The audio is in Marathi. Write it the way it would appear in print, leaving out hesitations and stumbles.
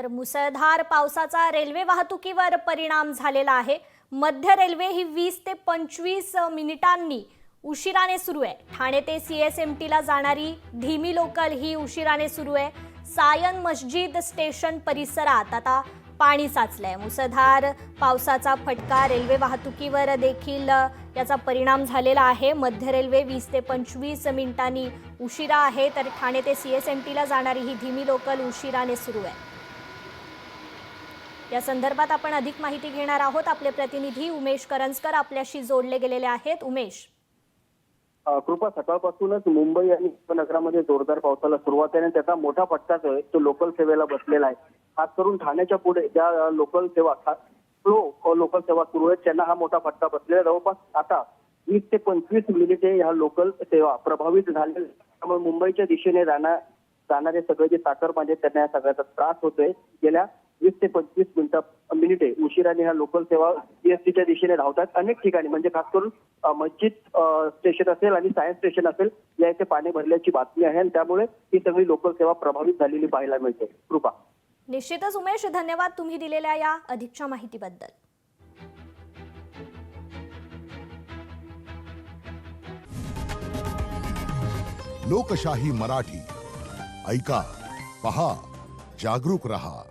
तर मुसळधार पावसाचा रेल्वे वाहतुकीवर परिणाम झालेला आहे। मध्य रेल्वे ही 20 ते 25 मिनिटांनी उशिराने सुरू आहे। ठाणे ते CSMT ला जाणारी धीमी लोकल ही उशिराने सुरू आहे। सायन मस्जिद स्टेशन परिसरात आता पाणी साचलंय। मुसळधार पावसाचा फटका रेल्वे वाहतुकीवर देखील याचा परिणाम झालेला आहे। मध्य रेल्वे 20 ते 25 मिनिटांनी उशिरा आहे, तर ठाणे ते CSMT ला जाणारी ही धीमी लोकल उशिराने सुरू आहे। या संदर्भात आपण अधिक माहिती घेणार आहोत। आपले प्रतिनिधी उमेश करंजकर आपल्याशी जोडले गेलेले आहेत। उमेश, कृपा, सकाळपासूनच मुंबई आणि उपनगरामध्ये जोरदार पावसाला सुरुवात आहे आणि त्याचा मोठा फटका जो आहे तो लोकल सेवेला बसलेला आहे। खास करून ठाण्याच्या पुढे ज्या लोकल सेवा लोकल सेवा सुरू आहेत त्यांना हा मोठा फटका बसलेला आहे। जवळपास आता 20 ते 25 मिनिटे ह्या लोकल सेवा प्रभावित झालेल्या, त्यामुळे मुंबईच्या दिशेने जाणारे सगळे जे चाकरमान्य त्यांना या सगळ्याचा त्रास होतोय। गेल्या 20 ते 25 मिनिटे उशिराने ह्या लोकल सेवा CSTच्या दिशेने धावतात। अनेक ठिकाणी म्हणजे खास करून मस्जिद स्टेशन असेल आणि सायन्स स्टेशन असेल या इथे पाणी भरल्याची बातमी आहे आणि त्यामुळे ही सगळी लोकल सेवा प्रभावित झालेली पाहायला मिळते। कृपा, निश्चितच उमेश, धन्यवाद तुम्ही दिलेल्या या अधिकच्या माहितीबद्दल। लोकशाही मराठी ऐका, पहा, जागरूक रहा।